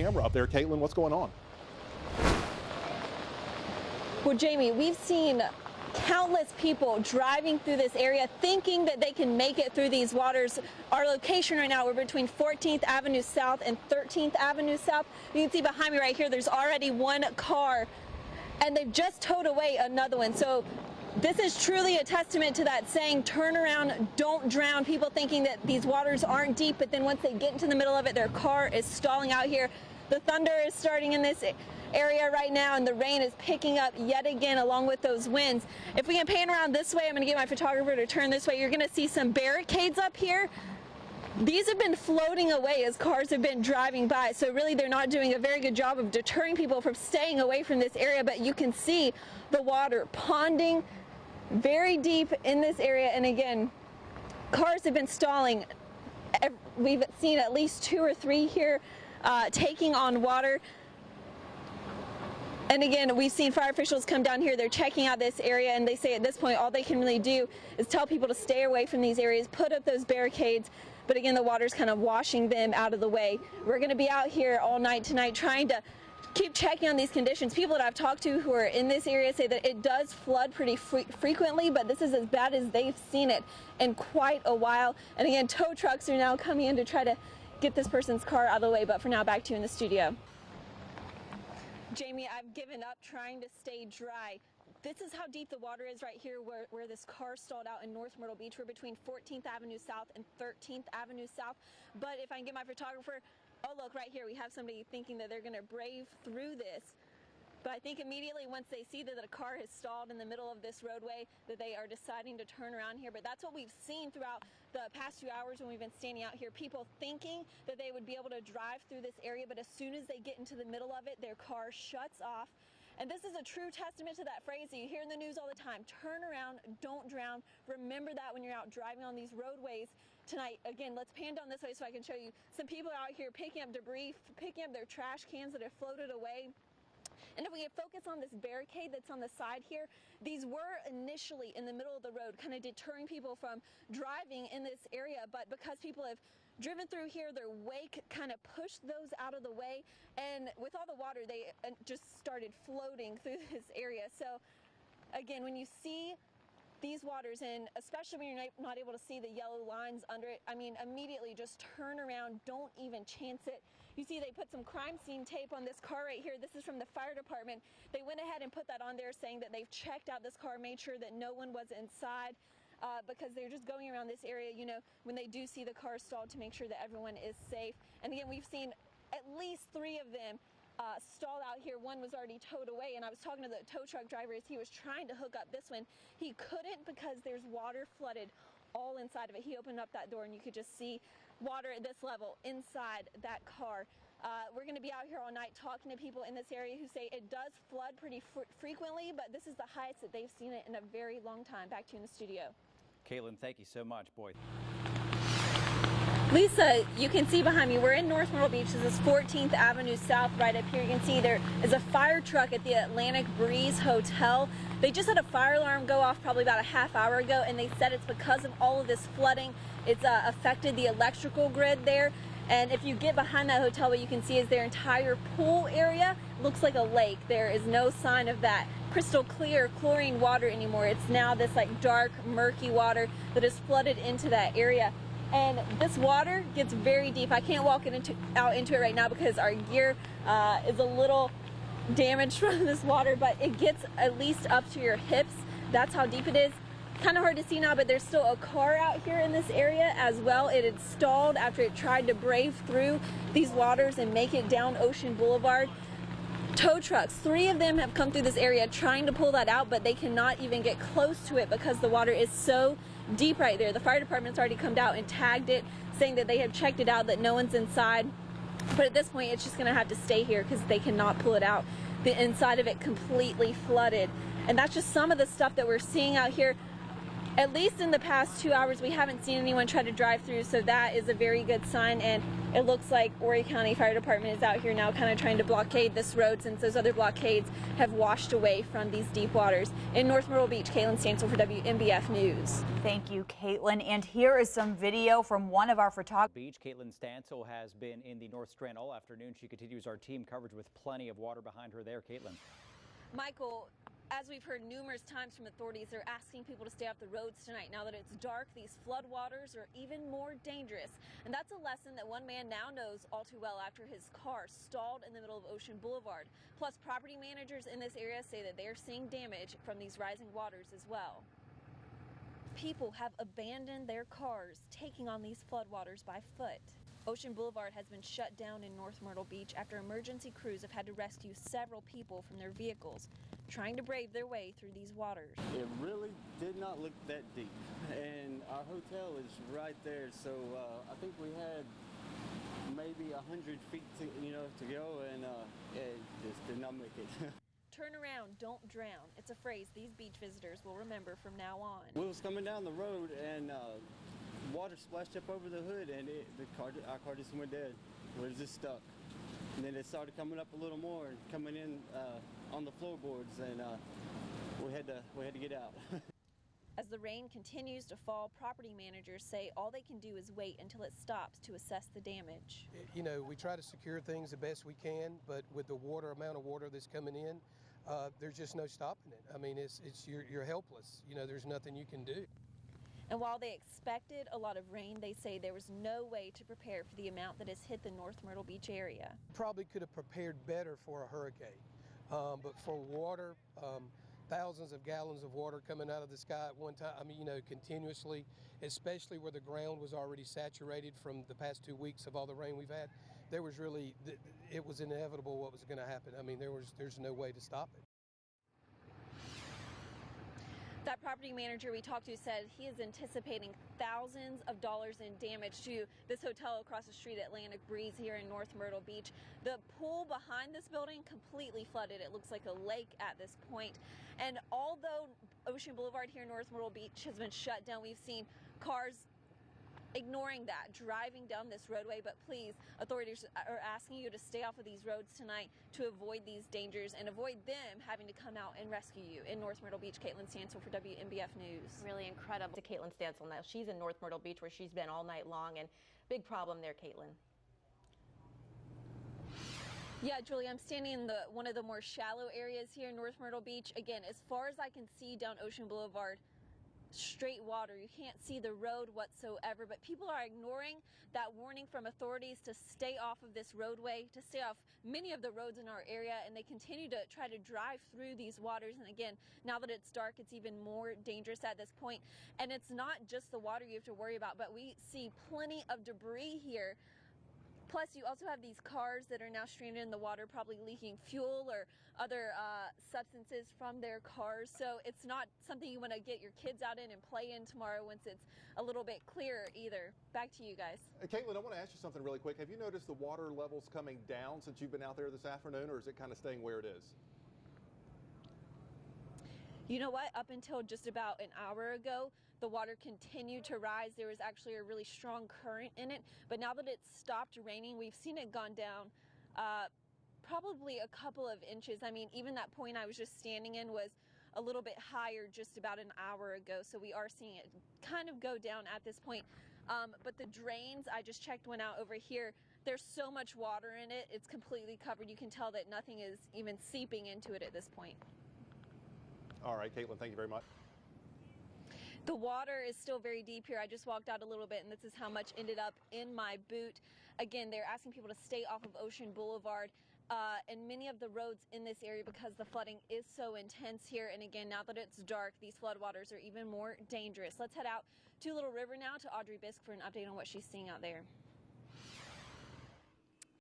camera up there. Caitlin, what's going on? Well, Jamie, we've seen countless people driving through this area thinking that they can make it through these waters. Our location right now, we're between 14th Avenue South and 13th Avenue South. You can see behind me right here, there's already one car, and they've just towed away another one. So this is truly a testament to that saying, turn around, don't drown. People thinking that these waters aren't deep, but then once they get into the middle of it, their car is stalling out here. The thunder is starting in this area right now, and the rain is picking up yet again along with those winds. If we can pan around this way, I'm going to get my photographer to turn this way. You're going to see some barricades up here. These have been floating away as cars have been driving by, so really they're not doing a very good job of deterring people from staying away from this area, but you can see the water ponding very deep in this area. And again, cars have been stalling. We've seen at least 2 or 3 here taking on water. And again, we've seen fire officials come down here. They're checking out this area, and they say at this point all they can really do is tell people to stay away from these areas, put up those barricades. But again, the water's kind of washing them out of the way. We're going to be out here all night tonight trying to keep checking on these conditions. People that I've talked to who are in this area say that it does flood pretty frequently, but this is as bad as they've seen it in quite a while. And again, tow trucks are now coming in to try to get this person's car out of the way. But for now, back to you in the studio. Jamie, I've given up trying to stay dry. This is how deep the water is right here where this car stalled out in North Myrtle Beach. We're between 14th Avenue South and 13th Avenue South. But if I can get my photographer, oh look, right here we have somebody thinking that they're going to brave through this. But I think immediately once they see that a car has stalled in the middle of this roadway, that they are deciding to turn around here. But that's what we've seen throughout the past few hours when we've been standing out here. People thinking that they would be able to drive through this area, but as soon as they get into the middle of it, their car shuts off. And this is a true testament to that phrase that you hear in the news all the time. Turn around, don't drown. Remember that when you're out driving on these roadways tonight. Again, let's pan down this way so I can show you. Some people are out here picking up debris, picking up their trash cans that have floated away. And if we focus on this barricade that's on the side here, these were initially in the middle of the road, kind of deterring people from driving in this area. But because people have driven through here, their wake kind of pushed those out of the way. And with all the water, they just started floating through this area. So again, when you see these waters, and especially when you're not able to see the yellow lines under it, I mean, immediately just turn around, don't even chance it. You see they put some crime scene tape on this car right here. This is from the fire department. They went ahead and put that on there saying that they've checked out this car, made sure that no one was inside, because they're just going around this area, you know, when they do see the car stalled, to make sure that everyone is safe. And again, we've seen at least 3 of them stalled out here. One was already towed away, and I was talking to the tow truck driver as he was trying to hook up this one. He couldn't because there's water flooded all inside of it. He opened up that door and you could just see water at this level inside that car. We're going to be out here all night talking to people in this area who say it does flood pretty frequently, but this is the highest that they've seen it in a very long time. Back to you in the studio. Caitlin, thank you so much. Boy. Lisa, you can see behind me, we're in North Myrtle Beach. This is 14th Avenue South right up here. You can see there is a fire truck at the Atlantic Breeze Hotel. They just had a fire alarm go off probably about a half hour ago, and they said it's because of all of this flooding. It's affected the electrical grid there. And if you get behind that hotel, what you can see is their entire pool area looks like a lake. There is no sign of that crystal clear chlorine water anymore. It's now this like dark, murky water that is flooded into that area. And this water gets very deep. I can't walk out into it right now because our gear is a little damaged from this water, but it gets at least up to your hips. That's how deep it is. Kind of hard to see now, but there's still a car out here in this area as well. It had stalled after it tried to brave through these waters and make it down Ocean Boulevard. Tow trucks, 3 of them have come through this area trying to pull that out, but they cannot even get close to it because the water is so deep right there. The fire department's already come out and tagged it, saying that they have checked it out, that no one's inside. But at this point, it's just going to have to stay here because they cannot pull it out. The inside of it completely flooded. And that's just some of the stuff that we're seeing out here. At least in the past 2 hours, we haven't seen anyone try to drive through, so that is a very good sign. And It looks like Horry County Fire Department is out here now kind of trying to blockade this road since those other blockades have washed away from these deep waters. In North Myrtle Beach, Caitlin Stansel for WNBF News. Thank you, Caitlin. And here is some video from one of our photographers. Beach, Caitlin Stansel has been in the North Strand all afternoon. She continues our team coverage with plenty of water behind her there. Caitlin. Michael, as we've heard numerous times from authorities, they're asking people to stay off the roads tonight. Now that it's dark, these floodwaters are even more dangerous. And that's a lesson that one man now knows all too well after his car stalled in the middle of Ocean Boulevard. Plus, property managers in this area say that they're seeing damage from these rising waters as well. People have abandoned their cars, taking on these floodwaters by foot. Ocean Boulevard has been shut down in North Myrtle Beach after emergency crews have had to rescue several people from their vehicles, trying to brave their way through these waters. It really did not look that deep, and our hotel is right there, so I think we had maybe 100 feet to go, and it just did not make it. Turn around, don't drown. It's a phrase these beach visitors will remember from now on. We was coming down the road, and water splashed up over the hood, and our car just went dead. We was just stuck. And then it started coming up a little more and coming in on the floorboards, and we had to get out. As the rain continues to fall, property managers say all they can do is wait until it stops to assess the damage. You know, we try to secure things the best we can, but with the amount of water that's coming in, there's just no stopping it. I mean, you're helpless. You know, there's nothing you can do. And while they expected a lot of rain, they say there was no way to prepare for the amount that has hit the North Myrtle Beach area. Probably could have prepared better for a hurricane, but for water, thousands of gallons of water coming out of the sky at one time, I mean, you know, continuously, especially where the ground was already saturated from the past 2 weeks of all the rain we've had, there was really, it was inevitable what was going to happen. I mean, there's no way to stop it. That property manager we talked to said he is anticipating thousands of dollars in damage to this hotel across the street, Atlantic Breeze, here in North Myrtle Beach. The pool behind this building completely flooded. It looks like a lake at this point. And although Ocean Boulevard here in North Myrtle Beach has been shut down, we've seen cars ignoring that, driving down this roadway. But please, authorities are asking you to stay off of these roads tonight to avoid these dangers and avoid them having to come out and rescue you. In North Myrtle Beach, Caitlin Stansel for WNBF News. Really incredible. To Caitlin Stansel now. She's in North Myrtle Beach where she's been all night long, and big problem there, Caitlin. Yeah, Julie, I'm standing in one of the more shallow areas here in North Myrtle Beach. Again, as far as I can see down Ocean Boulevard, straight water. You can't see the road whatsoever, but people are ignoring that warning from authorities to stay off of this roadway, to stay off many of the roads in our area, and they continue to try to drive through these waters. And again, now that it's dark, it's even more dangerous at this point. And it's not just the water you have to worry about, but we see plenty of debris here. Plus, you also have these cars that are now stranded in the water, probably leaking fuel or other substances from their cars. So it's not something you want to get your kids out in and play in tomorrow once it's a little bit clearer either. Back to you guys. Caitlin, I want to ask you something really quick. Have you noticed the water levels coming down since you've been out there this afternoon, or is it kind of staying where it is? You know what? Up until just about an hour ago, the water continued to rise. There was actually a really strong current in it, but now that it's stopped raining, we've seen it gone down probably a couple of inches. I mean, even that point I was just standing in was a little bit higher just about an hour ago, so we are seeing it kind of go down at this point. But the drains, I just checked one out over here. There's so much water in it, it's completely covered. You can tell that nothing is even seeping into it at this point. All right, Caitlin, thank you very much. The water is still very deep here. I just walked out a little bit, and this is how much ended up in my boot. Again, they're asking people to stay off of Ocean Boulevard and many of the roads in this area because the flooding is so intense here. And again, now that it's dark, these floodwaters are even more dangerous. Let's head out to Little River now to Audrey Bisk for an update on what she's seeing out there.